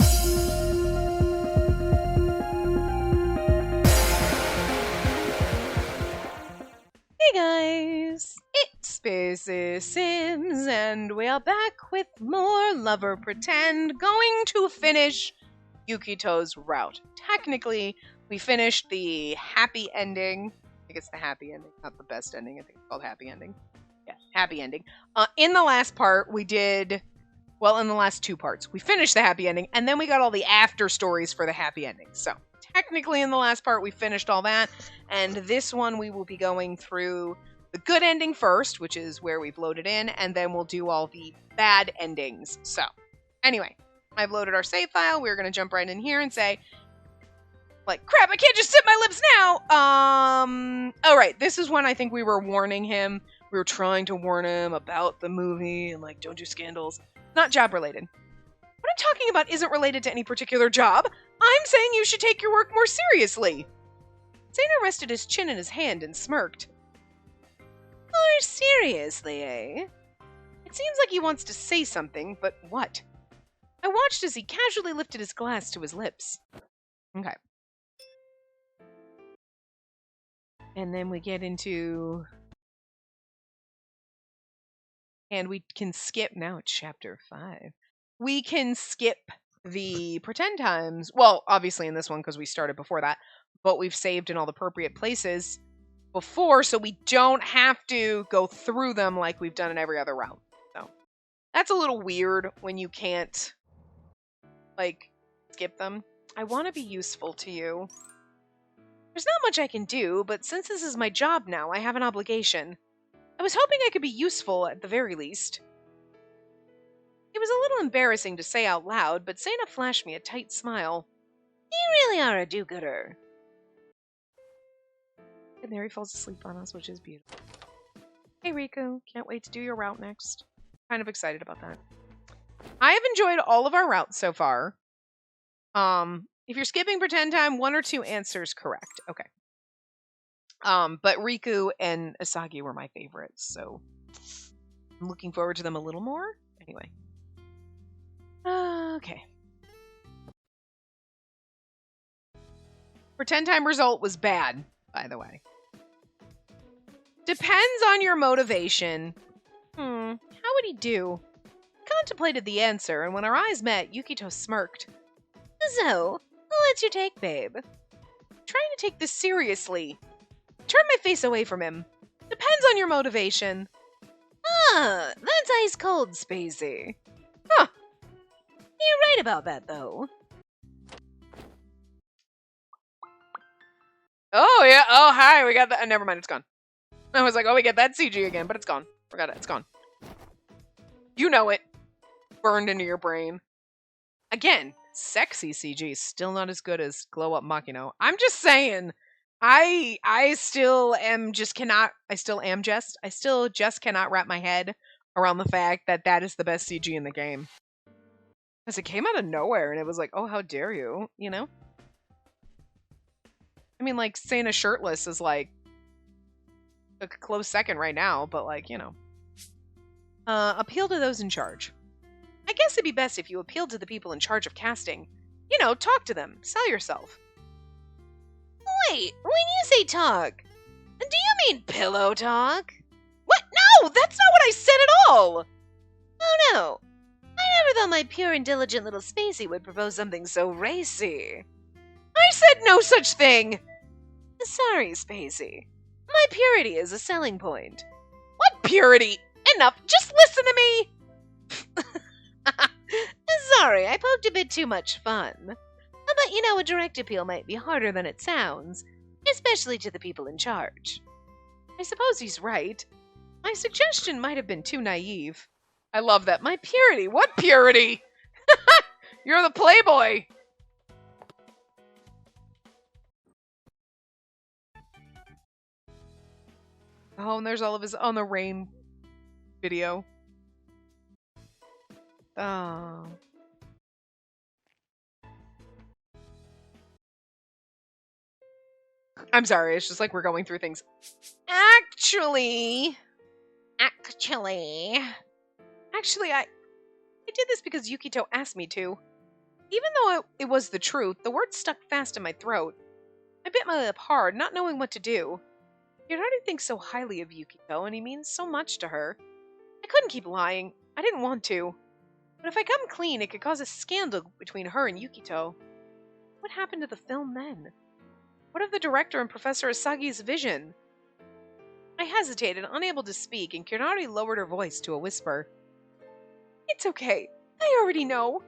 Hey guys, it's Spacey Sims, and we are back with more Lover Pretend, going to finish Yukito's route. Technically, we finished the happy ending. I think it's the happy ending, not the best ending. I think it's called happy ending. Yeah, happy ending. In the last part, we did... Well, in the last two parts, we finished the happy ending, and then we got all the after stories for the happy ending. So, technically, in the last part, we finished all that, and this one we will be going through the good ending first, which is where we've loaded in, and then we'll do all the bad endings. So, anyway, I've loaded our save file. We're going to jump right in here and say, like, crap, I can't just zip my lips now! Alright, this is when I think we were warning him. We were trying to warn him about the movie, and, like, don't do scandals. Not job related. What I'm talking about isn't related to any particular job. I'm saying you should take your work more seriously. Zayna rested his chin in his hand and smirked. More seriously, eh? It seems like he wants to say something, but what? I watched as he casually lifted his glass to his lips. Okay. And then we get into... And we can skip, now it's chapter 5. We can skip the pretend times. Well, obviously in this one because we started before that. But we've saved in all the appropriate places before, so we don't have to go through them like we've done in every other route. So that's a little weird when you can't, like, skip them. I want to be useful to you. There's not much I can do, but since this is my job now, I have an obligation. I was hoping I could be useful at the very least. It was a little embarrassing to say out loud, but Zayna flashed me a tight smile. You really are a do-gooder. And there he falls asleep on us, which is beautiful. Hey Riku, can't wait to do your route next. Kind of excited about that. I have enjoyed all of our routes so far. If you're skipping pretend time, 1 or 2 answers correct. Okay. But Riku and Asagi were my favorites, so I'm looking forward to them a little more. Anyway. Okay. Pretend time result was bad, by the way. Depends on your motivation. How would he do? Contemplated the answer, and when our eyes met, Yukito smirked. So, what's your take, babe? Trying to take this seriously. Turn my face away from him. Depends on your motivation. Ah, that's ice cold, Spacey. Huh. You're right about that, though. Oh, yeah. Oh, hi. We got that. Never mind. It's gone. I was like, oh, we get that CG again, but it's gone. Forgot it. It's gone. You know it. Burned into your brain. Again, sexy CG is still not as good as Glow Up Makino. I'm just saying. I still just cannot wrap my head around the fact that that is the best CG in the game. Because it came out of nowhere and it was like, oh, how dare you, you know? I mean, like, Sana shirtless is like a close second right now, but like, you know. Appeal to those in charge. I guess it'd be best if you appealed to the people in charge of casting. You know, talk to them, sell yourself. Wait, when you say talk, do you mean pillow talk? What? No, that's not what I said at all! Oh no, I never thought my pure and diligent little Spacey would propose something so racy. I said no such thing! Sorry, Spacey. My purity is a selling point. What purity? Enough, just listen to me! Sorry, I poked a bit too much fun. But you know, a direct appeal might be harder than it sounds, especially to the people in charge. I suppose he's right. My suggestion might have been too naive. I love that. My purity? What purity? You're the playboy! Oh, and there's all of his on the rain video. Oh. I'm sorry, it's just like we're going through things. Actually, I did this because Yukito asked me to. Even though it was the truth, the words stuck fast in my throat. I bit my lip hard, not knowing what to do. Hirari thinks so highly of Yukito, and he means so much to her. I couldn't keep lying. I didn't want to. But if I come clean, it could cause a scandal between her and Yukito. What happened to the film then? What of the director and Professor Asagi's vision? I hesitated, unable to speak, and Kirari lowered her voice to a whisper. It's okay. I already know.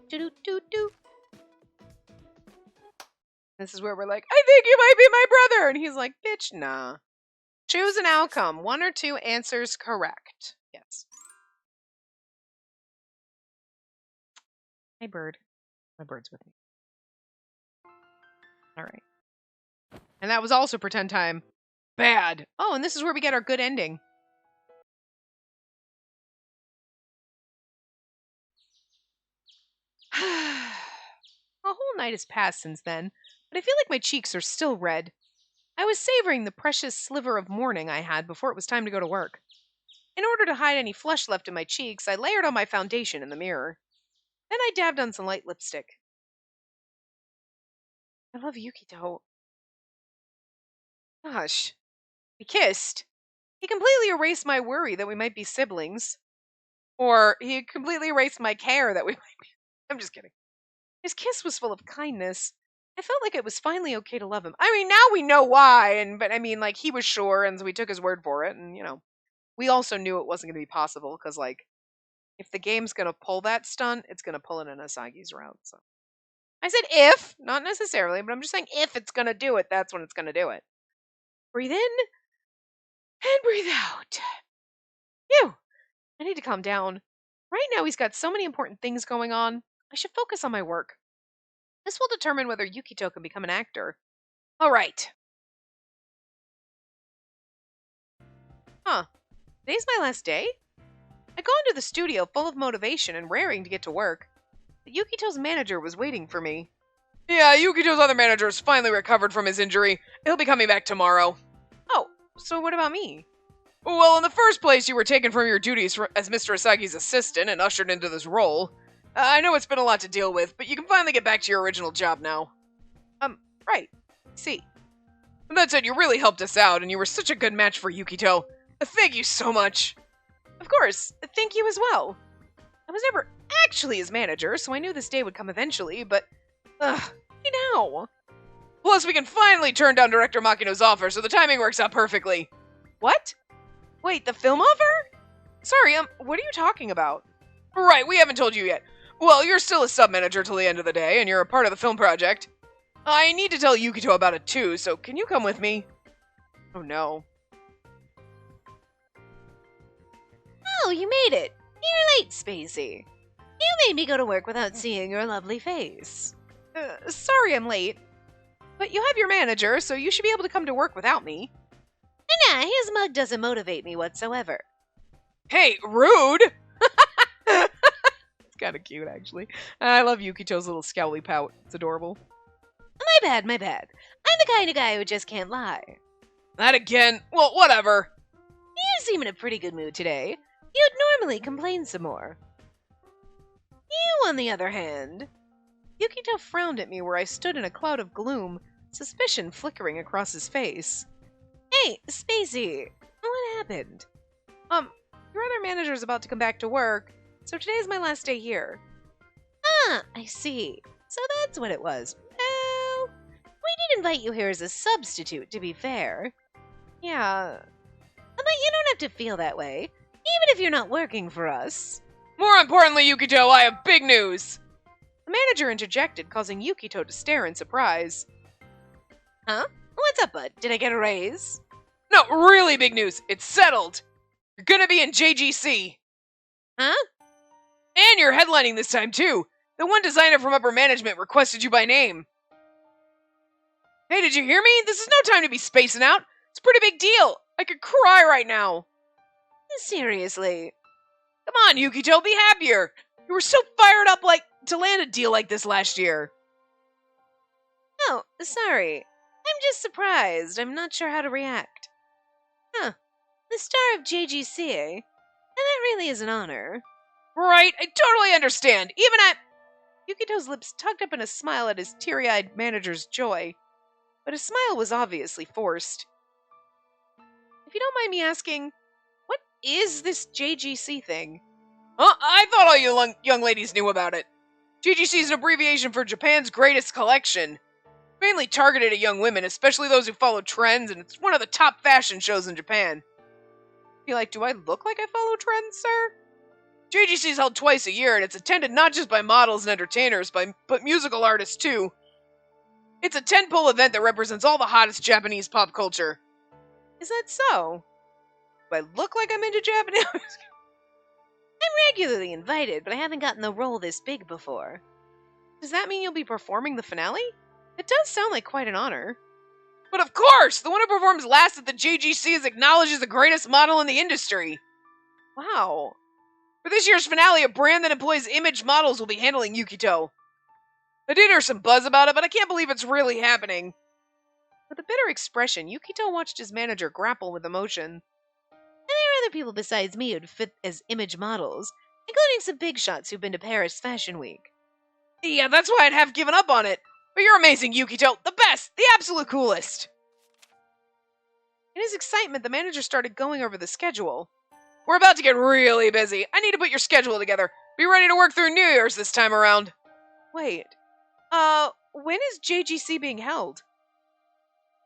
Do-do-do-do. This is where we're like, I think you might be my brother! And he's like, bitch, nah. Choose an outcome. 1 or 2 answers correct. Yes. Hey, bird. My bird's with me. Alright. And that was also pretend time. Bad. Oh, and this is where we get our good ending. A whole night has passed since then, but I feel like my cheeks are still red. I was savoring the precious sliver of morning I had before it was time to go to work. In order to hide any flush left in my cheeks, I layered on my foundation in the mirror. Then I dabbed on some light lipstick. I love Yukito. Gosh. We kissed. He completely erased my worry that we might be siblings. Or he completely erased my care that we might be. I'm just kidding. His kiss was full of kindness. I felt like it was finally okay to love him. I mean, now we know why, but I mean, like, he was sure, and so we took his word for it, and, we also knew it wasn't going to be possible, because, like, if the game's going to pull that stunt, it's going to pull it in Asagi's route, so. I said if, not necessarily, but I'm just saying if it's going to do it, that's when it's going to do it. Breathe in, and breathe out. Phew, I need to calm down. Right now he's got so many important things going on. I should focus on my work. This will determine whether Yukito can become an actor. All right. Huh. Today's my last day? I'd gone to the studio full of motivation and raring to get to work. But Yukito's manager was waiting for me. Yeah, Yukito's other manager has finally recovered from his injury. He'll be coming back tomorrow. Oh, so what about me? Well, in the first place, you were taken from your duties as Mr. Asagi's assistant and ushered into this role. I know it's been a lot to deal with, but you can finally get back to your original job now. Right. See. That said, you really helped us out, and you were such a good match for Yukito. Thank you so much. Of course. Thank you as well. I was never actually his manager, so I knew this day would come eventually, but... why now? Plus, we can finally turn down Director Makino's offer, so the timing works out perfectly. What? Wait, the film offer? Sorry, what are you talking about? Right, we haven't told you yet. Well, you're still a sub-manager till the end of the day, and you're a part of the film project. I need to tell Yukito about it too, so can you come with me? Oh no. Oh, you made it. You're late, Spacey. You made me go to work without seeing your lovely face. Sorry I'm late. But you have your manager, so you should be able to come to work without me. Nah, his mug doesn't motivate me whatsoever. Hey, rude! It's kind of cute, actually. I love Yukito's little scowly pout. It's adorable. My bad. I'm the kind of guy who just can't lie. That again? Well, whatever. You seem in a pretty good mood today. You'd normally complain some more. You, on the other hand... Yukito frowned at me where I stood in a cloud of gloom, suspicion flickering across his face. Hey, Spacey, what happened? Your other manager's about to come back to work, so today's my last day here. Ah, I see. So that's what it was. Well, we did invite you here as a substitute, to be fair. Yeah. But you don't have to feel that way, even if you're not working for us. More importantly, Yukito, I have big news! The manager interjected, causing Yukito to stare in surprise. Huh? What's up, bud? Did I get a raise? No, really big news. It's settled. You're gonna be in JGC. Huh? And you're headlining this time, too. The one designer from upper management requested you by name. Hey, did you hear me? This is no time to be spacing out. It's a pretty big deal. I could cry right now. Seriously. Come on, Yukito, be happier. You were so fired up to land a deal like this last year. Oh, sorry. I'm just surprised. I'm not sure how to react. Huh. The star of JGC, eh? that really is an honor. Right, I totally understand. Even at... Yukito's lips tugged up in a smile at his teary-eyed manager's joy. But his smile was obviously forced. If you don't mind me asking, what is this JGC thing? I thought all you young ladies knew about it. JGC is an abbreviation for Japan's Greatest Collection. Mainly targeted at young women, especially those who follow trends, and it's one of the top fashion shows in Japan. Be like, do I look like I follow trends, sir? JGC is held twice a year, and it's attended not just by models and entertainers, but musical artists too. It's a tentpole event that represents all the hottest Japanese pop culture. Is that so? Do I look like I'm into Japanese? I'm regularly invited, but I haven't gotten a role this big before. Does that mean you'll be performing the finale? It does sound like quite an honor. But of course! The one who performs last at the JGC is acknowledged as the greatest model in the industry. Wow. For this year's finale, a brand that employs image models will be handling Yukito. I did hear some buzz about it, but I can't believe it's really happening. With a bitter expression, Yukito watched his manager grapple with emotion. And there are other people besides me who'd fit as image models, including some big shots who've been to Paris Fashion Week. Yeah, that's why I'd have given up on it. But you're amazing, Yukito. The best! The absolute coolest! In his excitement, the manager started going over the schedule. We're about to get really busy. I need to put your schedule together. Be ready to work through New Year's this time around. Wait. When is JGC being held?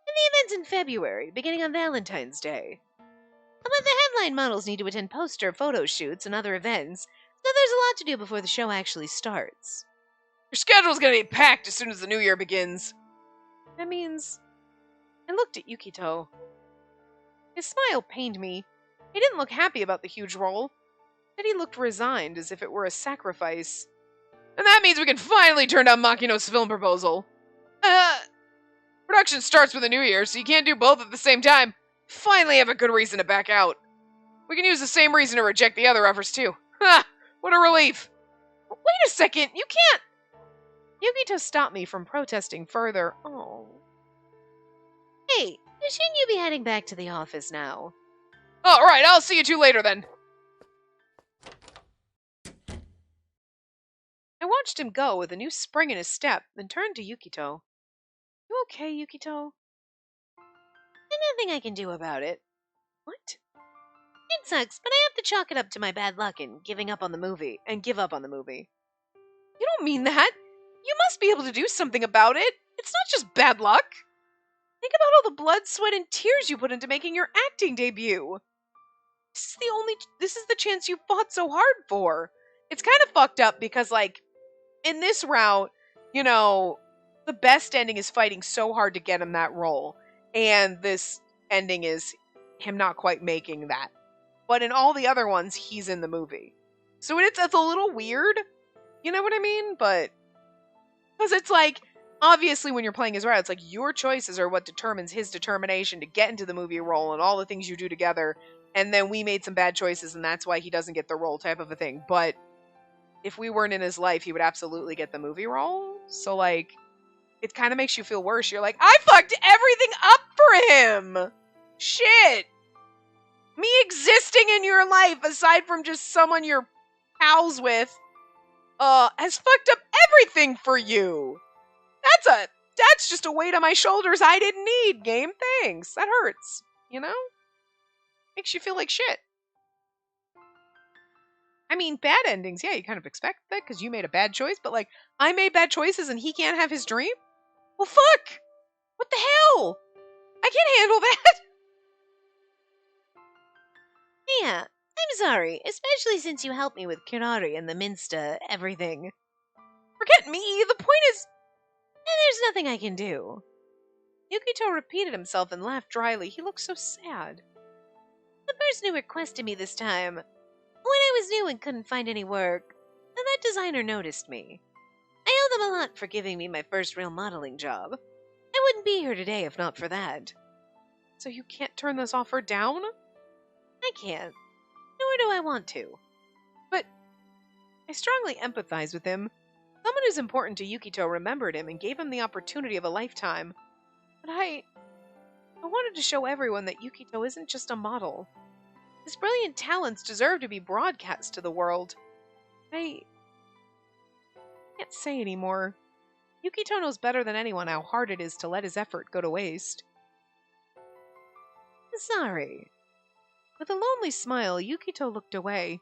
And the event's in February, beginning on Valentine's Day. But the headline models need to attend poster photo shoots and other events, so there's a lot to do before the show actually starts. Your schedule's gonna be packed as soon as the new year begins. That means... I looked at Yukito. His smile pained me. He didn't look happy about the huge role. Instead, he looked resigned, as if it were a sacrifice. And that means we can finally turn down Makino's film proposal. Production starts with the new year, so you can't do both at the same time. Finally have a good reason to back out. We can use the same reason to reject the other offers, too. Ha! What a relief. Wait a second, you can't... Yukito stopped me from protesting further. Oh. Hey, shouldn't you be heading back to the office now? All right, I'll see you two later then. I watched him go with a new spring in his step, then turned to Yukito. You okay, Yukito? There's nothing I can do about it. What? It sucks, but I have to chalk it up to my bad luck and give up on the movie. You don't mean that. You must be able to do something about it. It's not just bad luck. Think about all the blood, sweat, and tears you put into making your acting debut. This is the chance you fought so hard for. It's kind of fucked up because, like, in this route, you know, the best ending is fighting so hard to get him that role. And this ending is him not quite making that. But in all the other ones, he's in the movie. So it's a little weird. You know what I mean? But, because it's like, obviously when you're playing his route, it's like your choices are what determines his determination to get into the movie role and all the things you do together. And then we made some bad choices and that's why he doesn't get the role type of a thing. But if we weren't in his life, he would absolutely get the movie role. So, like, it kind of makes you feel worse. You're like, I fucked everything up for him! Shit! Me existing in your life, aside from just someone you're pals with, has fucked up everything for you! That's just a weight on my shoulders I didn't need, game. Thanks. That hurts. You know? Makes you feel like shit. I mean, bad endings, yeah, you kind of expect that because you made a bad choice, but like, I made bad choices and he can't have his dream? Well, fuck! What the hell? I can't handle that! Yeah, I'm sorry, especially since you helped me with Kirari and the Minsta everything. Forget me, the point is... there's nothing I can do. Yukito repeated himself and laughed dryly. He looked so sad. The person who requested me this time... when I was new and couldn't find any work, and that designer noticed me. I owe them a lot for giving me my first real modeling job. I wouldn't be here today if not for that. So you can't turn this offer down? I can't. Nor do I want to. But I strongly empathize with him. Someone who's important to Yukito remembered him and gave him the opportunity of a lifetime. But I wanted to show everyone that Yukito isn't just a model. His brilliant talents deserve to be broadcast to the world. I can't say anymore. Yukito knows better than anyone how hard it is to let his effort go to waste. Sorry. With a lonely smile, Yukito looked away.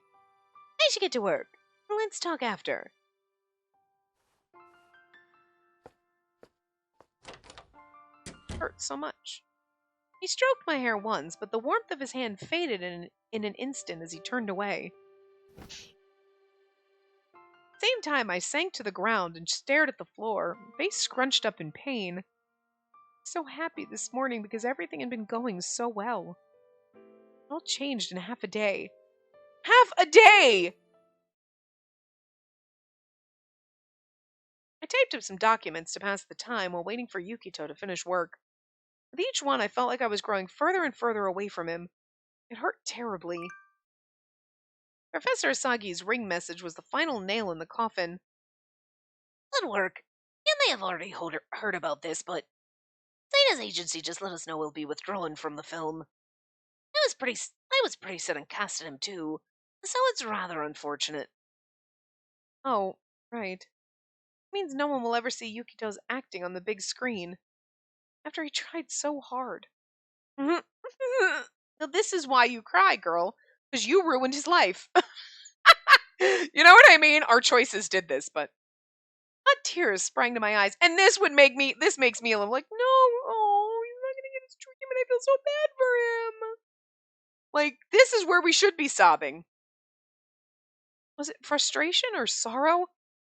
I should get to work. Let's talk after. It hurt so much. He stroked my hair once, but the warmth of his hand faded in an instant as he turned away. Same time, I sank to the ground and stared at the floor, face scrunched up in pain. So happy this morning because everything had been going so well. It all changed in half a day. Half a day! I typed up some documents to pass the time while waiting for Yukito to finish work. With each one, I felt like I was growing further and further away from him. It hurt terribly. Professor Asagi's ring message was the final nail in the coffin. Good work. You may have already heard about this, but Zeta's agency just let us know we'll be withdrawing from the film. I was pretty set on casting him too, so it's rather unfortunate. Oh, right. It means no one will ever see Yukito's acting on the big screen. After he tried so hard. Now this is why you cry, girl. Because you ruined his life. You know what I mean? Our choices did this, but hot tears sprang to my eyes. And this makes me a little like, no, oh, he's not gonna get his treatment. I feel so bad for him. Like, this is where we should be sobbing. Was it frustration or sorrow?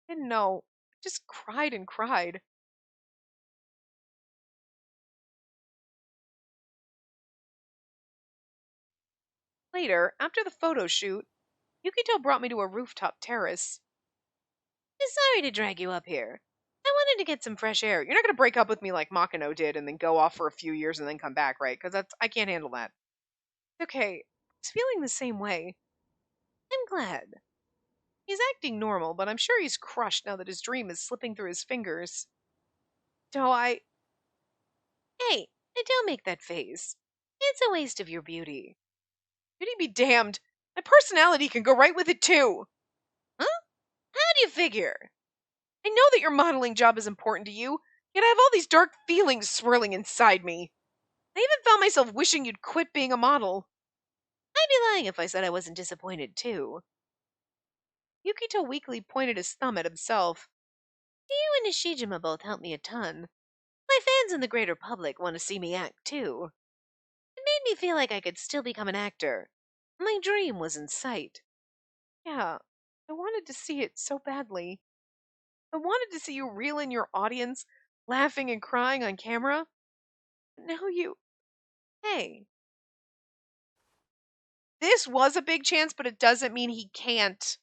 I didn't know. I just cried and cried. Later, after the photo shoot, Yukito brought me to a rooftop terrace. Sorry to drag you up here. I wanted to get some fresh air. You're not going to break up with me like Makino did and then go off for a few years and then come back, right? Because I can't handle that. Okay, he's feeling the same way. I'm glad. He's acting normal, but I'm sure he's crushed now that his dream is slipping through his fingers. Hey, don't make that face. It's a waste of your beauty. Beauty be damned. My personality can go right with it too. Huh? How do you figure? I know that your modeling job is important to you, yet I have all these dark feelings swirling inside me. I even found myself wishing you'd quit being a model. I'd be lying if I said I wasn't disappointed too. Yukito weakly pointed his thumb at himself. You and Nishijima both helped me a ton. My fans and the greater public want to see me act too. It made me feel like I could still become an actor. My dream was in sight. Yeah, I wanted to see it so badly. I wanted to see you reel in your audience, laughing and crying on camera. Now you... Hey. This was a big chance, but it doesn't mean he can't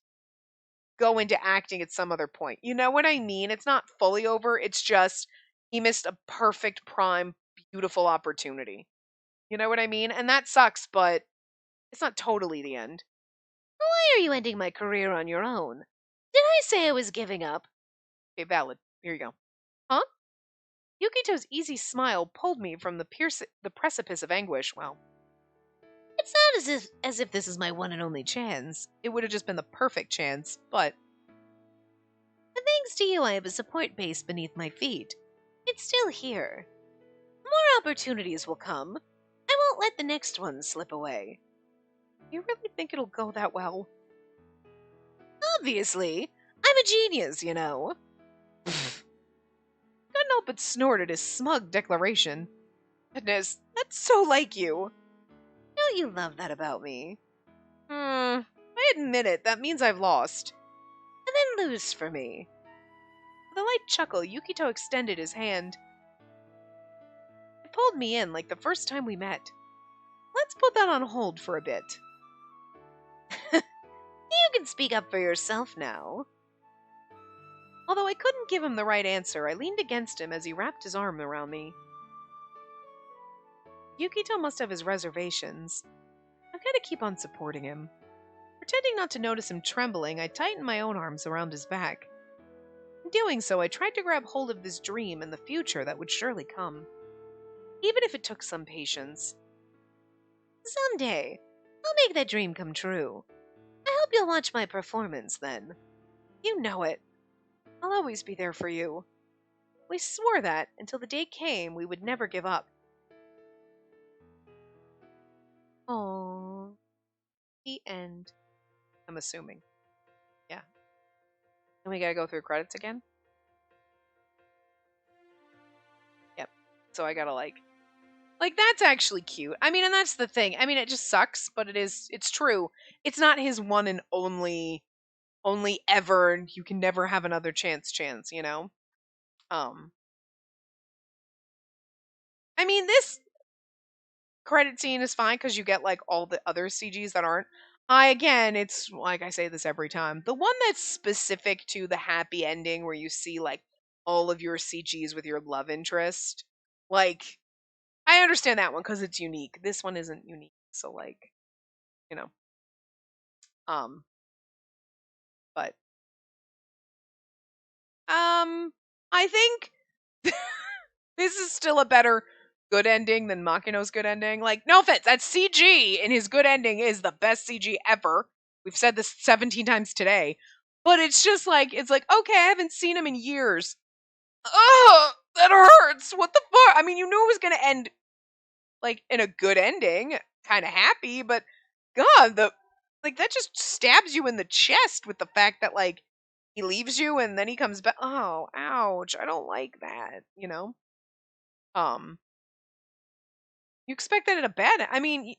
go into acting at some other point. You know what I mean? It's not fully over. It's just he missed a perfect, prime, beautiful opportunity. You know what I mean? And that sucks, but it's not totally the end. Why are you ending my career on your own? Did I say I was giving up? Okay, valid. Here you go. Huh? Yukito's easy smile pulled me from the precipice of anguish. Well, it's not as if this is my one and only chance. It would have just been the perfect chance, but thanks to you, I have a support base beneath my feet. It's still here. More opportunities will come. I won't let the next one slip away. You really think it'll go that well? Obviously. I'm a genius, you know. Couldn't help but snort at his smug declaration. Goodness, that's so like you. Don't you love that about me? I admit it, that means I've lost. And then lose for me. With a light chuckle, Yukito extended his hand. It pulled me in like the first time we met. Let's put that on hold for a bit. You can speak up for yourself now. Although I couldn't give him the right answer, I leaned against him as he wrapped his arm around me. Yukito must have his reservations. I've got to keep on supporting him. Pretending not to notice him trembling, I tightened my own arms around his back. In doing so, I tried to grab hold of this dream and the future that would surely come. Even if it took some patience. Someday, I'll make that dream come true. I hope you'll watch my performance then. You know it. I'll always be there for you. We swore that until the day came we would never give up. Oh, the end. I'm assuming. Yeah. And we gotta go through credits again? Yep. So I gotta like, that's actually cute. I mean, and that's the thing. I mean, it just sucks, but it's true. It's not his one and only ever, and you can never have another chance, you know? Um, I mean, this credit scene is fine because you get like all the other CGs that aren't. Again, it's like I say this every time. The one that's specific to the happy ending where you see like all of your CGs with your love interest. Like, I understand that one because it's unique. This one isn't unique. So like, you know. Um, but I think this is still a better good ending than Makino's good ending. Like, no offense, that CG in his good ending is the best CG ever. We've said this 17 times today. But it's just like, okay, I haven't seen him in years. Ugh, that hurts. What the fuck? I mean, you knew it was going to end, like, in a good ending. Kind of happy, but God, that just stabs you in the chest with the fact that, like, he leaves you and then he comes back. Oh, ouch. I don't like that, you know? Um, You expect that in a bad, I mean,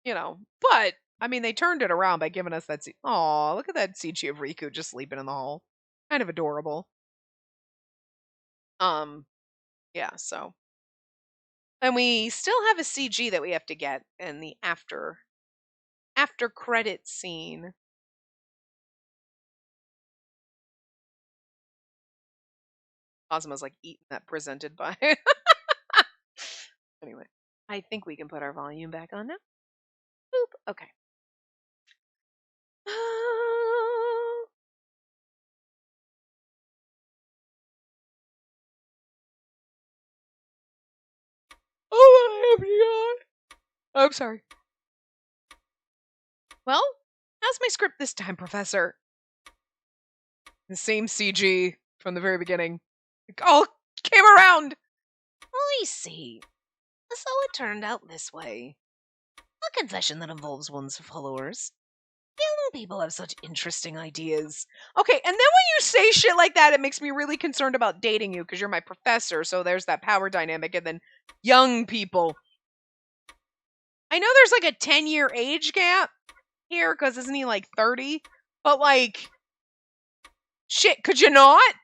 you know, but I mean, they turned it around by giving us that. Oh, look at that CG of Riku just sleeping in the hall. Kind of adorable. Yeah. So, and we still have a CG that we have to get in the after credit scene. Cosmo's like eating that presented by. Anyway, I think we can put our volume back on now. Boop. Okay. Oh, I'm yawn. I'm sorry. Well, how's my script this time, Professor? The same CG from the very beginning. It all came around. I see. So it turned out this way. A confession that involves one's followers. Young people have such interesting ideas. Okay, and then when you say shit like that, it makes me really concerned about dating you because you're my professor, so there's that power dynamic, and then young people. I know there's like a 10-year age gap here because isn't he like 30? But like, shit, could you not?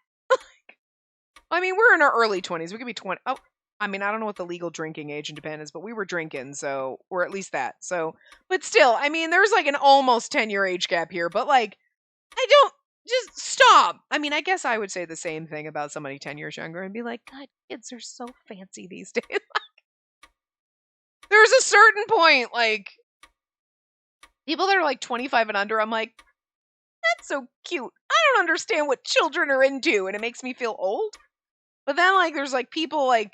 I mean, we're in our early 20s. We could be 20. Oh, I mean, I don't know what the legal drinking age in Japan is, but we were drinking, so we're at least that. So, but still, I mean, there's like an almost 10-year age gap here, but like, I don't, just stop. I mean, I guess I would say the same thing about somebody 10 years younger and be like, God, kids are so fancy these days. There's a certain point, like, people that are like 25 and under, I'm like, that's so cute. I don't understand what children are into, and it makes me feel old. But then, like, there's like people like,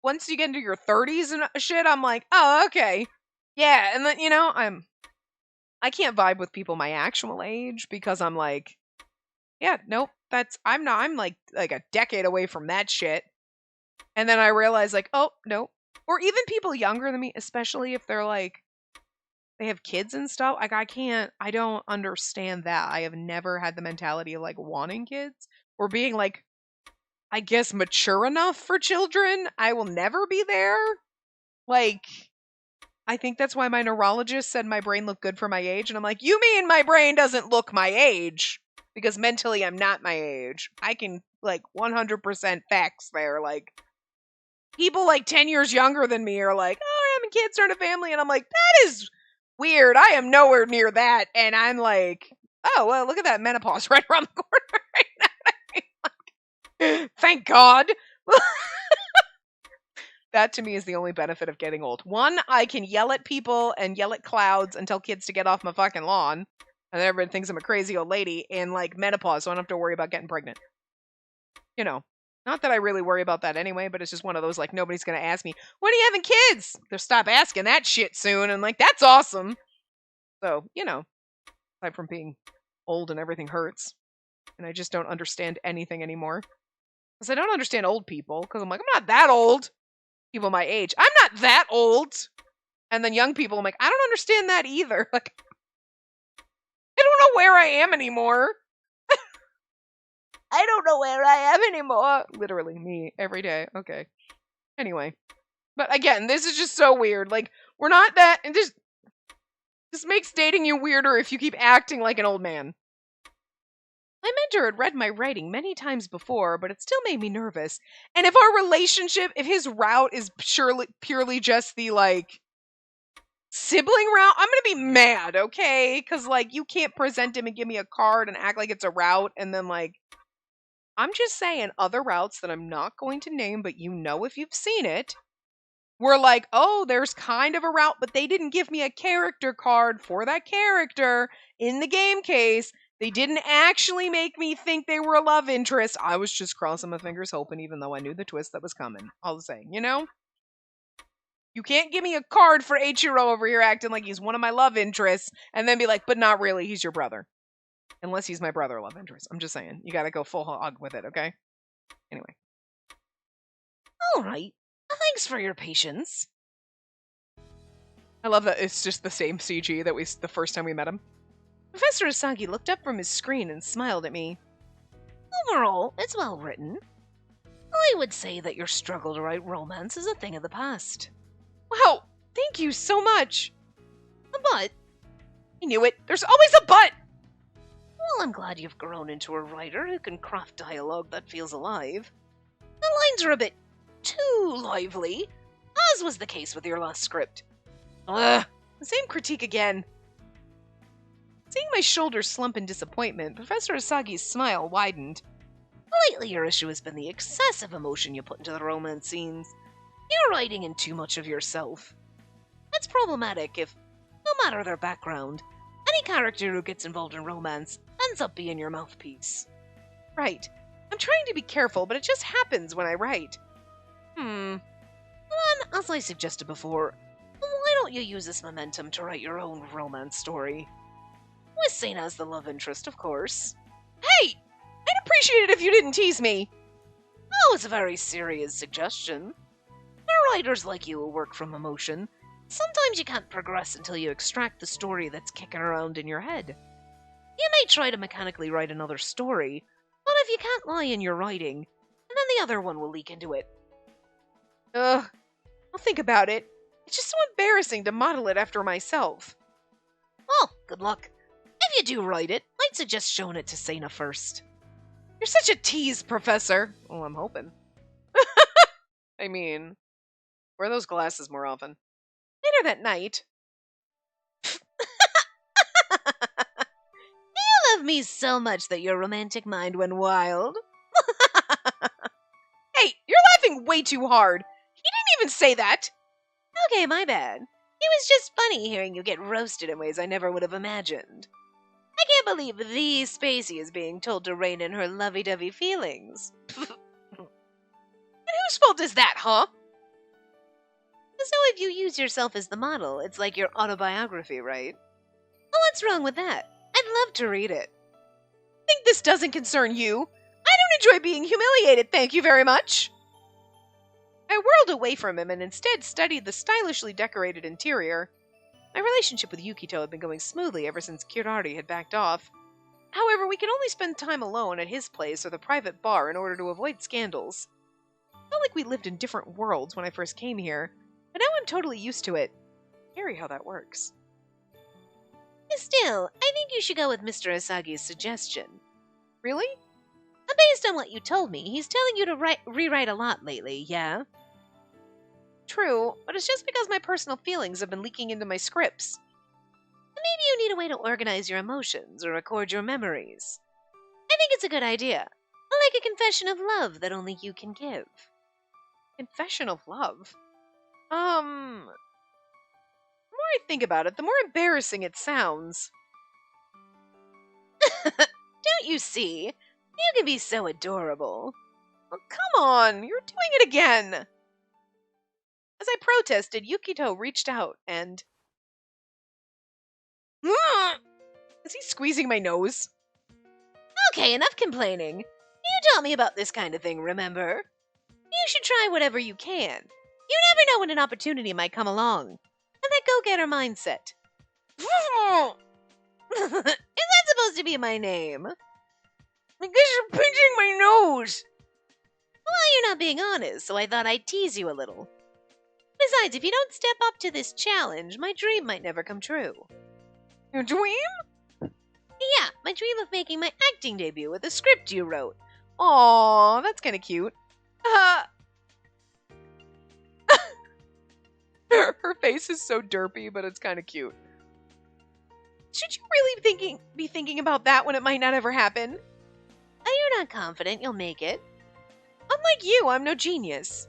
once you get into your 30s and shit, I'm like, oh, okay. Yeah, and then, you know, I can't vibe with people my actual age because I'm like, yeah, nope, I'm like a decade away from that shit. And then I realize like, oh, no. Or even people younger than me, especially if they're like, they have kids and stuff. Like, I don't understand that. I have never had the mentality of like wanting kids or being like, I guess mature enough for children. I will never be there. Like, I think that's why my neurologist said my brain looked good for my age. And I'm like, you mean my brain doesn't look my age? Because mentally I'm not my age. I can, like, 100% facts there. Like, people like 10 years younger than me are like, oh, I'm having kids, starting a family. And I'm like, that is weird. I am nowhere near that. And I'm like, oh, well, look at that menopause right around the corner right now. Thank God. That to me is the only benefit of getting old. One, I can yell at people and yell at clouds and tell kids to get off my fucking lawn. And everyone thinks I'm a crazy old lady in like menopause, so I don't have to worry about getting pregnant. You know, not that I really worry about that anyway, but it's just one of those like nobody's going to ask me, when are you having kids? They'll stop asking that shit soon. And like, that's awesome. So, aside from being old and everything hurts, and I just don't understand anything anymore. Because I don't understand old people, because I'm like, I'm not that old. People my age, I'm not that old. And then young people, I'm like, I don't understand that either. Like, I don't know where I am anymore. I don't know where I am anymore. Literally me every day. Okay. Anyway. But again, this is just so weird. Like, we're not that. And this makes dating you weirder if you keep acting like an old man. My mentor had read my writing many times before, but it still made me nervous. And if our relationship, if his route is purely just the, like, sibling route, I'm gonna be mad, okay? Because, like, you can't present him and give me a card and act like it's a route, and then, like, I'm just saying other routes that I'm not going to name, but if you've seen it, we're like, oh, there's kind of a route, but they didn't give me a character card for that character in the game case. They didn't actually make me think they were a love interest. I was just crossing my fingers hoping, even though I knew the twist that was coming. All the same, You can't give me a card for Eiichiro over here acting like he's one of my love interests and then be like, but not really, he's your brother. Unless he's my brother love interest. I'm just saying. You gotta go full hog with it, okay? Anyway. Alright. Thanks for your patience. I love that it's just the same CG that the first time we met him. Professor Asagi looked up from his screen and smiled at me. Overall, it's well written. I would say that your struggle to write romance is a thing of the past. Wow, thank you so much. But, I knew it. There's always a but! Well, I'm glad you've grown into a writer who can craft dialogue that feels alive. The lines are a bit too lively, as was the case with your last script. Ugh, the same critique again. Seeing my shoulders slump in disappointment, Professor Asagi's smile widened. Lately, your issue has been the excessive emotion you put into the romance scenes. You're writing in too much of yourself. That's problematic if, no matter their background, any character who gets involved in romance ends up being your mouthpiece. Right. I'm trying to be careful, but it just happens when I write. Then, as I suggested before, why don't you use this momentum to write your own romance story? With Sena as the love interest, of course. Hey! I'd appreciate it if you didn't tease me. Oh, it's a very serious suggestion. For writers like you who work from emotion, sometimes you can't progress until you extract the story that's kicking around in your head. You may try to mechanically write another story, but if you can't lie in your writing, then the other one will leak into it. Ugh, I'll think about it. It's just so embarrassing to model it after myself. Well, good luck. If you do write it, I'd suggest showing it to Sena first. You're such a tease, Professor. Well, I'm hoping. I mean, wear those glasses more often. Later that night. You love me so much that your romantic mind went wild. Hey, you're laughing way too hard. He didn't even say that. Okay, my bad. It was just funny hearing you get roasted in ways I never would have imagined. I can't believe the Spacey is being told to rein in her lovey-dovey feelings. And whose fault is that, huh? So if you use yourself as the model, it's like your autobiography, right? Well, what's wrong with that? I'd love to read it. Think this doesn't concern you? I don't enjoy being humiliated, thank you very much. I whirled away from him and instead studied the stylishly decorated interior. My relationship with Yukito had been going smoothly ever since Kirari had backed off. However, we could only spend time alone at his place or the private bar in order to avoid scandals. Felt like we lived in different worlds when I first came here, but now I'm totally used to it. Scary how that works. Still, I think you should go with Mr. Asagi's suggestion. Really? Based on what you told me, he's telling you to rewrite a lot lately, yeah? True, but it's just because my personal feelings have been leaking into my scripts. Maybe you need a way to organize your emotions or record your memories. I think it's a good idea. Like a confession of love that only you can give. Confession of love? The more I think about it, the more embarrassing it sounds. Don't you see? You can be so adorable. Oh, come on, you're doing it again. As I protested, Yukito reached out and Is he squeezing my nose? Okay, enough complaining. You taught me about this kind of thing, remember? You should try whatever you can. You never know when an opportunity might come along. And that go-getter mindset. Is that supposed to be my name? I guess you're pinching my nose. Well, you're not being honest, so I thought I'd tease you a little. Besides, if you don't step up to this challenge, my dream might never come true. Your dream? Yeah, my dream of making my acting debut with a script you wrote. Aww, that's kind of cute. Her face is so derpy, but it's kind of cute. Should you really be thinking about that when it might not ever happen? You're not confident you'll make it. Unlike you, I'm no genius.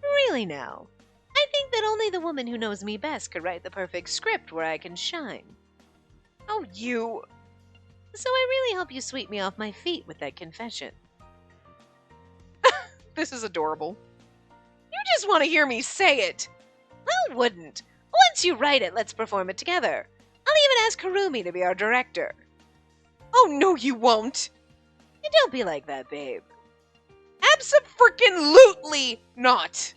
Really now. I think that only the woman who knows me best could write the perfect script where I can shine. Oh, you. So I really hope you sweep me off my feet with that confession. This is adorable. You just want to hear me say it. Who wouldn't? Once you write it, let's perform it together. I'll even ask Harumi to be our director. Oh, no, you won't. You don't be like that, babe. Abso-freaking-lutely not.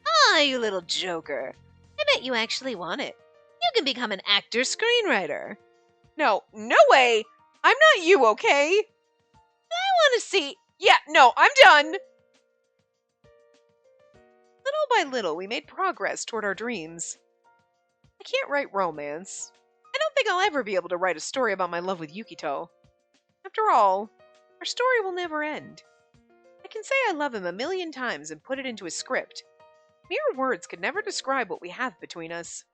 Ah, you little joker. I bet you actually want it. You can become an actor-screenwriter. No, no way. I'm not you, okay? I want to see. Yeah, no, I'm done. Little by little, we made progress toward our dreams. I can't write romance. I don't think I'll ever be able to write a story about my love with Yukito. After all, our story will never end. I can say I love him a million times and put it into a script. Mere words could never describe what we have between us.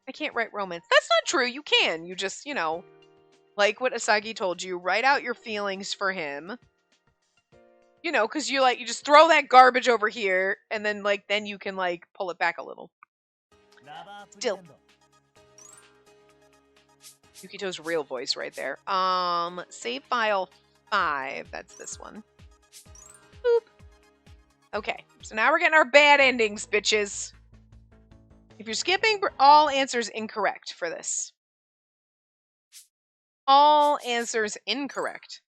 I can't write romance. That's not true. You can. You just, like what Asagi told you, write out your feelings for him. Because you just throw that garbage over here, and then, then you can, pull it back a little. Still. Yukito's real voice right there. Save file 5. That's this one. Boop. Okay, so now we're getting our bad endings, bitches. If you're skipping, all answers incorrect for this. All answers incorrect.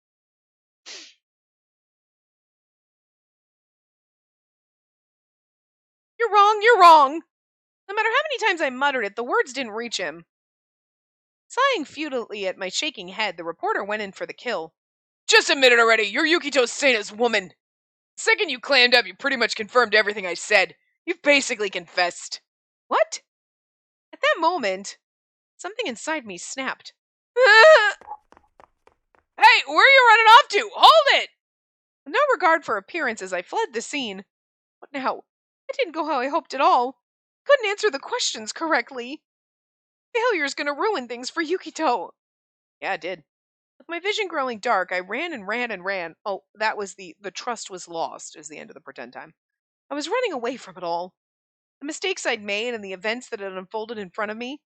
You're wrong, you're wrong. No matter how many times I muttered it, the words didn't reach him. Sighing futilely at my shaking head, the reporter went in for the kill. Just admit it already, you're Yukito's Seina's woman. The second you clammed up, you pretty much confirmed everything I said. You've basically confessed. What? At that moment, something inside me snapped. Hey, where are you running off to? Hold it! With no regard for appearances, I fled the scene. What now? It didn't go how I hoped at all. Couldn't answer the questions correctly. Failure's gonna ruin things for Yukito. Yeah, it did. With my vision growing dark, I ran and ran and ran. Oh, that was the trust was lost is the end of the pretend time. I was running away from it all. The mistakes I'd made and the events that had unfolded in front of me.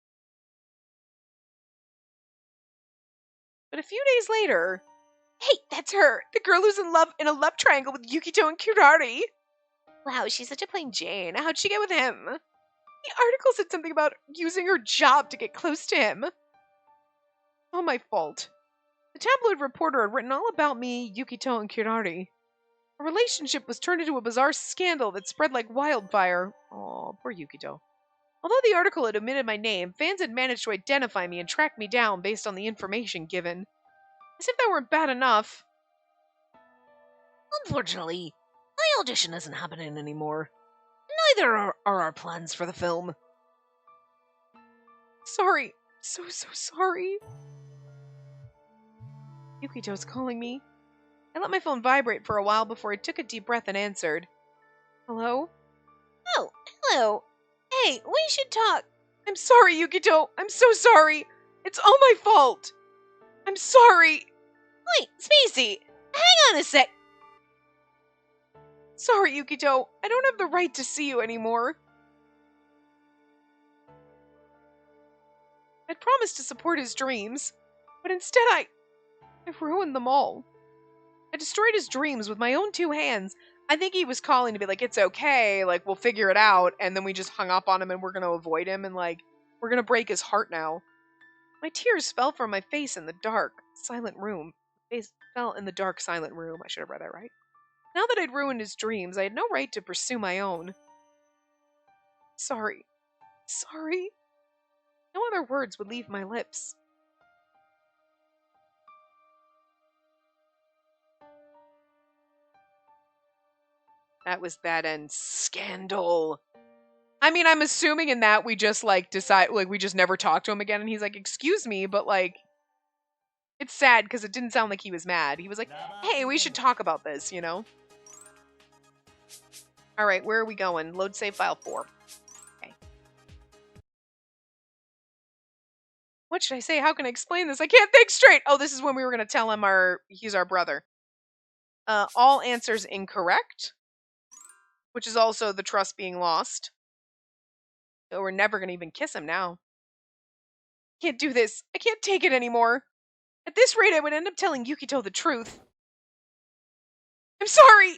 But a few days later... Hey, that's her! The girl who's in a love triangle with Yukito and Kirari! Wow, she's such a plain Jane. How'd she get with him? The article said something about using her job to get close to him. All my fault. The tabloid reporter had written all about me, Yukito, and Kirari. Our relationship was turned into a bizarre scandal that spread like wildfire. Oh, poor Yukito. Although the article had omitted my name, fans had managed to identify me and track me down based on the information given. As if that weren't bad enough. Unfortunately, my audition isn't happening anymore. Neither are our plans for the film. Sorry. So sorry. Yukito's calling me. I let my phone vibrate for a while before I took a deep breath and answered. Hello? Oh, hello. Hey, we should talk. I'm sorry, Yukito. I'm so sorry. It's all my fault. I'm sorry. Wait, Spacey, hang on a sec. Sorry, Yukito. I don't have the right to see you anymore. I'd promised to support his dreams, but instead I ruined them all. I destroyed his dreams with my own 2 hands, I think he was calling to be like, it's okay, like, we'll figure it out, and then we just hung up on him and we're gonna avoid him and, like, we're gonna break his heart now. My tears fell from my face in the dark, silent room. Face fell in the dark, silent room. I should have read that right. Now that I'd ruined his dreams, I had no right to pursue my own. Sorry. Sorry. No other words would leave my lips. That was that end. Scandal. I mean, I'm assuming in that we just, like, decide, like, we just never talk to him again, and he's like, excuse me, but, like, it's sad because it didn't sound like he was mad. He was like, hey, we should talk about this, you know? Alright, where are we going? Load save file 4. Okay. What should I say? How can I explain this? I can't think straight! Oh, this is when we were going to tell him he's our brother. All answers incorrect. Which is also the trust being lost. So we're never going to even kiss him now. I can't do this. I can't take it anymore. At this rate, I would end up telling Yukito the truth. I'm sorry!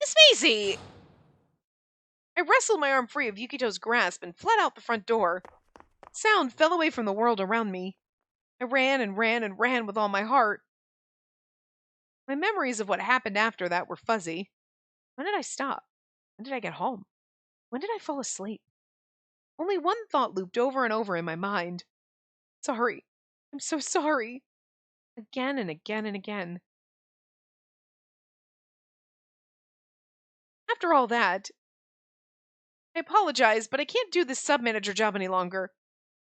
Spacey! I wrestled my arm free of Yukito's grasp and fled out the front door. Sound fell away from the world around me. I ran and ran and ran with all my heart. My memories of what happened after that were fuzzy. When did I stop? When did I get home? When did I fall asleep? Only one thought looped over and over in my mind. Sorry. I'm so sorry. Again and again and again. After all that, I apologize, but I can't do this sub-manager job any longer.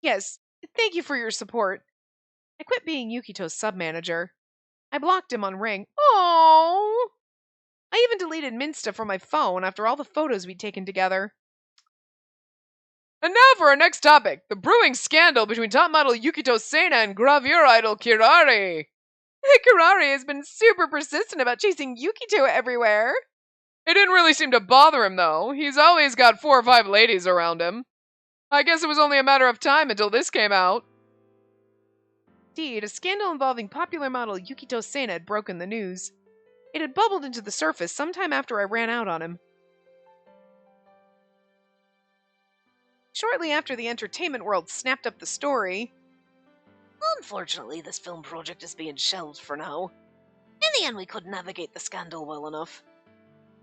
Yes, thank you for your support. I quit being Yukito's sub-manager. I blocked him on Ring. Oh! I even deleted Minsta from my phone after all the photos we'd taken together. And now for our next topic, the brewing scandal between top model Yukito Seina and gravure idol Kirari. Kirari has been super persistent about chasing Yukito everywhere. It didn't really seem to bother him, though. He's always got 4 or 5 ladies around him. I guess it was only a matter of time until this came out. Indeed, a scandal involving popular model Yukito Seina had broken the news. It had bubbled into the surface sometime after I ran out on him. Shortly after the entertainment world snapped up the story. Unfortunately, this film project is being shelved for now. In the end, we couldn't navigate the scandal well enough.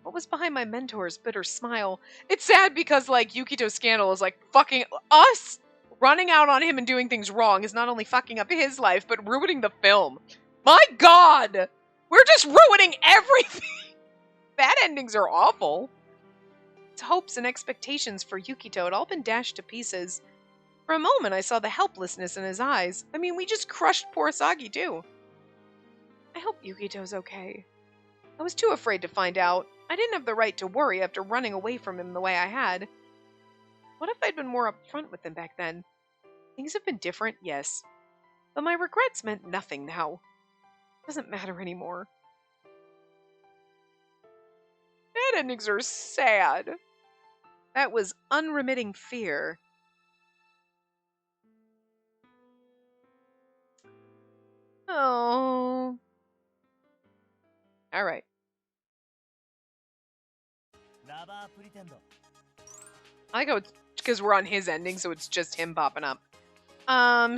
What was behind my mentor's bitter smile? It's sad because, like, Yukito's scandal is, like, fucking us! Running out on him and doing things wrong is not only fucking up his life, but ruining the film. My god! We're just ruining everything! Bad endings are awful. His hopes and expectations for Yukito had all been dashed to pieces. For a moment, I saw the helplessness in his eyes. I mean, we just crushed poor Sagi, too. I hope Yukito's okay. I was too afraid to find out. I didn't have the right to worry after running away from him the way I had. What if I'd been more upfront with him back then? Things have been different, yes. But my regrets meant nothing now. It doesn't matter anymore. Bad endings are sad. That was unremitting fear. Oh. Alright. I like how it's because we're on his ending, so it's just him popping up.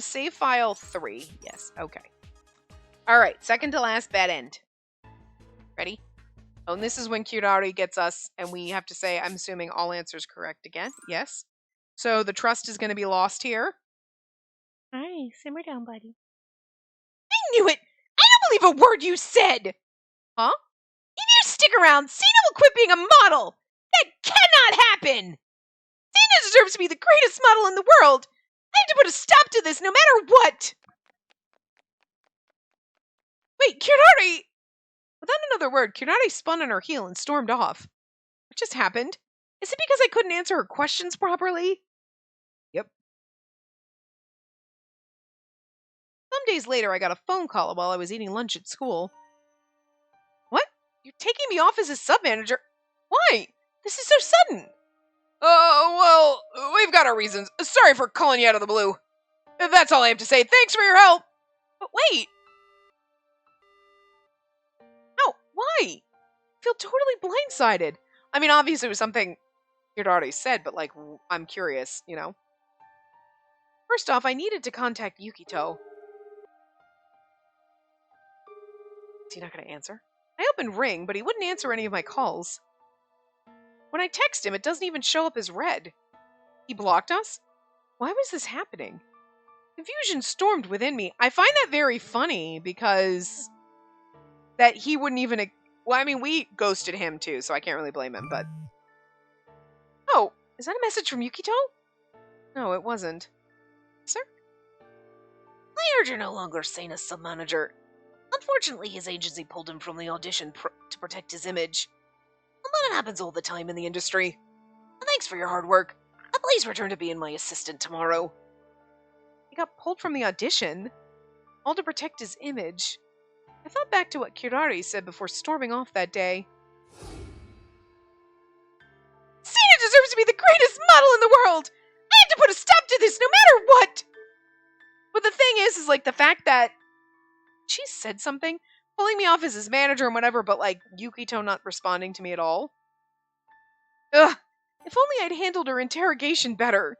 Save file 3. Yes, okay. Alright, second to last bad end. Ready? Oh, and this is when Kirari gets us, and we have to say, I'm assuming all answers correct again. Yes. So the trust is going to be lost here. Alright, simmer down, buddy. I knew it! I don't believe a word you said! Huh? If you stick around, Cena will quit being a model! That cannot happen! Cena deserves to be the greatest model in the world! I have to put a stop to this no matter what! Wait, Kirari! Without another word, Kirari spun on her heel and stormed off. What just happened? Is it because I couldn't answer her questions properly? Yep. Some days later, I got a phone call while I was eating lunch at school. What? You're taking me off as a sub-manager? Why? This is so sudden. Well, we've got our reasons. Sorry for calling you out of the blue. That's all I have to say. Thanks for your help. But wait. No, why? feel totally blindsided. I mean, obviously it was something you'd already said, but like, I'm curious, you know? First off, I needed to contact Yukito. Is he not going to answer? I opened Ring, but he wouldn't answer any of my calls. When I text him, it doesn't even show up as read. He blocked us? Why was this happening? Confusion stormed within me. I find that very funny because that he wouldn't even... Well, I mean, we ghosted him too, so I can't really blame him, but... Oh, is that a message from Yukito? No, it wasn't. Sir? I heard you're no longer Seina's sub-manager. Unfortunately, his agency pulled him from the audition to protect his image. Well, that happens all the time in the industry. Thanks for your hard work. Please return to being my assistant tomorrow. He got pulled from the audition, all to protect his image. I thought back to what Kirari said before storming off that day. Seina deserves to be the greatest model in the world! I have to put a stop to this no matter what! But the thing is like the fact that she said something, pulling me off as his manager and whatever, but like Yukito not responding to me at all. Ugh, if only I'd handled her interrogation better.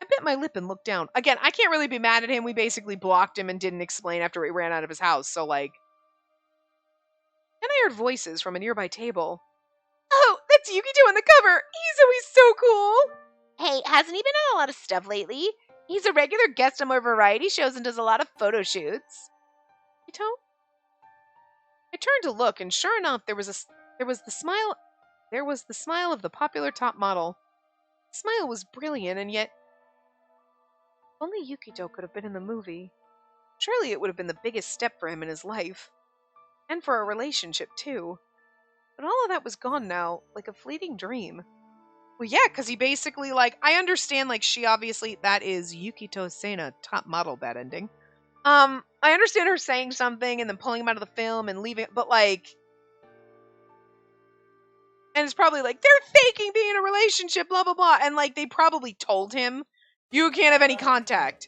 I bit my lip and looked down. Again, I can't really be mad at him. We basically blocked him and didn't explain after he ran out of his house, so like... Then I heard voices from a nearby table. Oh, that's Yukito on the cover! He's always so cool! Hey, hasn't he been on a lot of stuff lately? He's a regular guest on more variety shows and does a lot of photo shoots. Yukito? I turned to look, and sure enough, there was the smile of the popular top model. The smile was brilliant, and yet only Yukito could have been in the movie. Surely it would have been the biggest step for him in his life. And for a relationship, too. But all of that was gone now, like a fleeting dream. Well, yeah, because he basically, like, I understand, like, she obviously, that is Yukito Seina, top model, bad ending. I understand her saying something and then pulling him out of the film and leaving, but, like... And it's probably like, they're faking being in a relationship, blah, blah, blah. And, like, they probably told him, you can't have any contact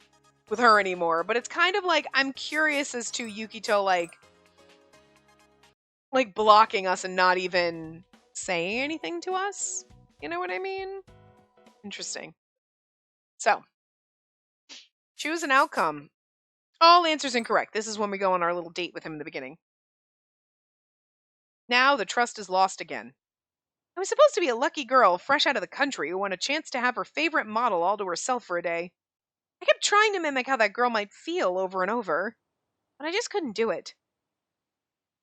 with her anymore. But it's kind of like, I'm curious as to Yukito, like blocking us and not even saying anything to us. You know what I mean? Interesting. So, choose an outcome. All answers incorrect. This is when we go on our little date with him in the beginning. Now the trust is lost again. I was supposed to be a lucky girl, fresh out of the country, who won a chance to have her favorite model all to herself for a day. I kept trying to mimic how that girl might feel over and over, but I just couldn't do it.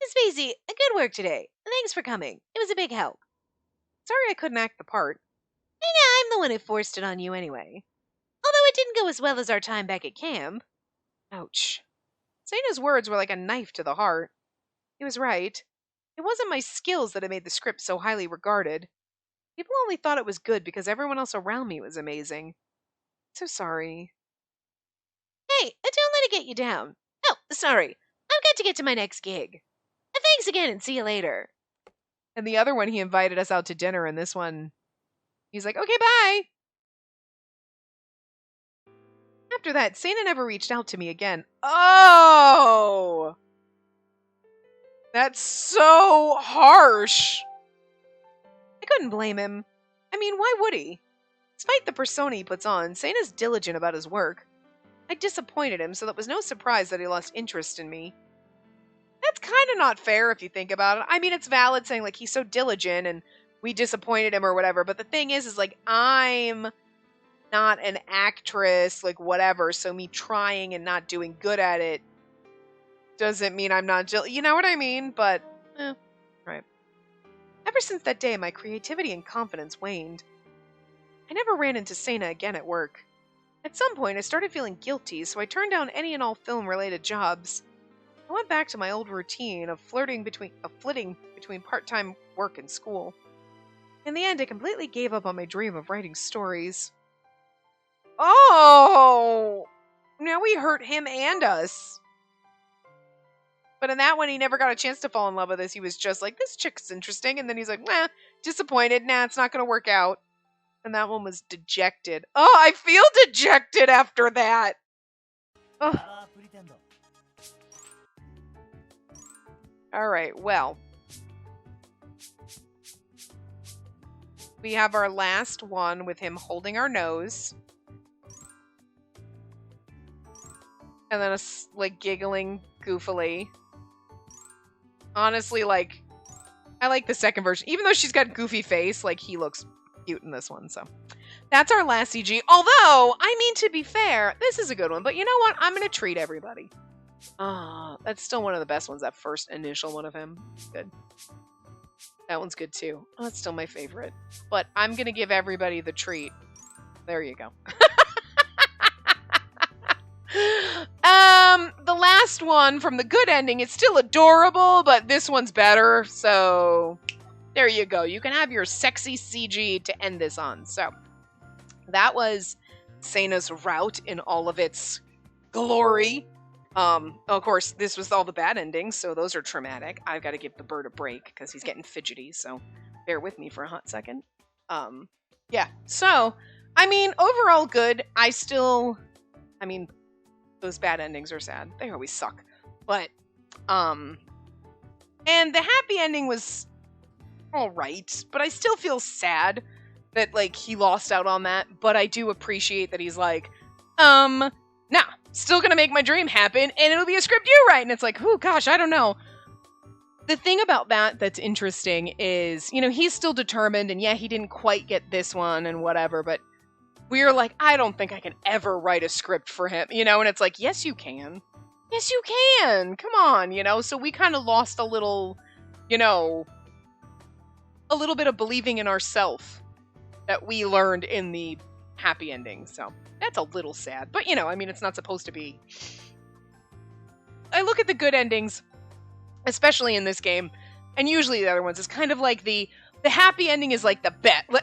Miss Spacey, good work today. Thanks for coming. It was a big help. Sorry I couldn't act the part. I'm the one who forced it on you anyway. Although it didn't go as well as our time back at camp. Ouch. Seina's words were like a knife to the heart. He was right. It wasn't my skills that had made the script so highly regarded. People only thought it was good because everyone else around me was amazing. So sorry. Hey, don't let it get you down. Oh, sorry. I've got to get to my next gig. Thanks again and see you later. And the other one, he invited us out to dinner, and this one, he's like, okay, bye. After that, Seina never reached out to me again. Oh! That's so harsh. I couldn't blame him. I mean, why would he? Despite the persona he puts on, Seina's diligent about his work. I disappointed him, so that was no surprise that he lost interest in me. That's kind of not fair if you think about it. I mean, it's valid saying, like, he's so diligent and we disappointed him or whatever, but the thing is like, I'm not an actress, like, whatever, so me trying and not doing good at it doesn't mean I'm not you know what I mean? But, right. Ever since that day, my creativity and confidence waned. I never ran into Seina again at work. At some point, I started feeling guilty, so I turned down any and all film-related jobs. I went back to my old routine of flitting between part-time work and school. In the end, I completely gave up on my dream of writing stories. Oh! Now we hurt him and us. But in that one, he never got a chance to fall in love with us. He was just like, this chick's interesting. And then he's like, nah, disappointed. Nah, it's not going to work out. And that one was dejected. Oh, I feel dejected after that. Oh. All right, well. We have our last one with him holding our nose. And then like giggling goofily. Honestly, like, I like the second version. Even though she's got goofy face, like, he looks cute in this one, so. That's our last CG. Although, I mean, to be fair, this is a good one. But you know what? I'm going to treat everybody. That's still one of the best ones. That first initial one of him. Good. That one's good, too. Oh, that's still my favorite. But I'm going to give everybody the treat. There you go. The last one from the good ending, it's still adorable, but this one's better, so there you go. You can have your sexy CG to end this on. So that was Seina's route in all of its glory. Of course, this was all the bad endings, so those are traumatic. I've got to give the bird a break because he's getting fidgety, so bear with me for a hot second. Yeah, so, I mean, overall good. Those bad endings are sad. They always suck. But, and the happy ending was alright, but I still feel sad that, like, he lost out on that, but I do appreciate that he's like, nah, still gonna make my dream happen, and it'll be a script you write, and it's like, oh gosh, I don't know. The thing about that that's interesting is, you know, he's still determined, and yeah, he didn't quite get this one and whatever, but we're like, I don't think I can ever write a script for him, you know, and it's like, yes, you can. Yes, you can. Come on, you know, so we kind of lost a little, you know, a little bit of believing in ourselves that we learned in the happy ending, so that's a little sad, but, you know, I mean, it's not supposed to be. I look at the good endings, especially in this game, and usually the other ones, it's kind of like the happy ending is like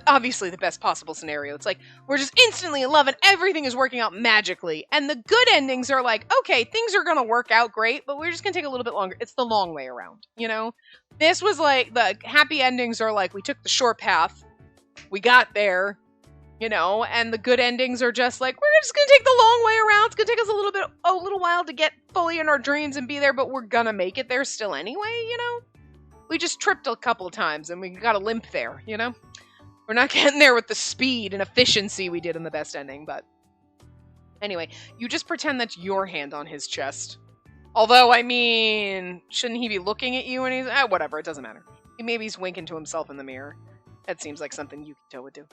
obviously the best possible scenario. It's like, we're just instantly in love and everything is working out magically. And the good endings are like, okay, things are going to work out great, but we're just going to take a little bit longer. It's the long way around, you know? This was like, the happy endings are like, we took the short path, we got there, you know? And the good endings are just like, we're just going to take the long way around. It's going to take us a little while to get fully in our dreams and be there, but we're going to make it there still anyway, you know? We just tripped a couple of times and we got a limp there, you know? We're not getting there with the speed and efficiency we did in the best ending, but anyway, you just pretend that's your hand on his chest. Although, I mean, shouldn't he be looking at you and he's, whatever, it doesn't matter. Maybe he's winking to himself in the mirror. That seems like something Yukito would do.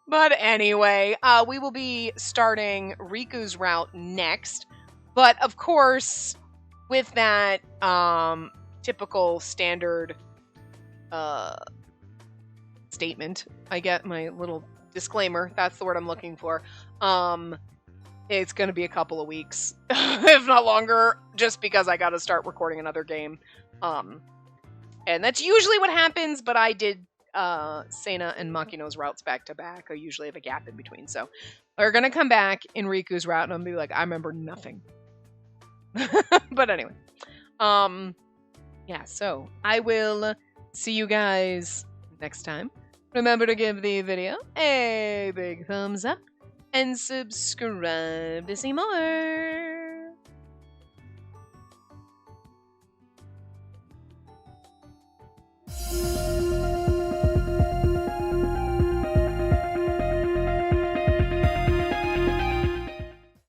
But anyway, we will be starting Riku's route next. But of course, with that typical standard statement, I get my little disclaimer. That's the word I'm looking for. It's going to be a couple of weeks, if not longer, just because I got to start recording another game. And that's usually what happens, but I did Seina and Makino's routes back to back. I usually have a gap in between. So we're going to come back in Riku's route and I'll be like, I remember nothing. But anyway, yeah, so I will see you guys next time. Remember to give the video a big thumbs up and subscribe to see more.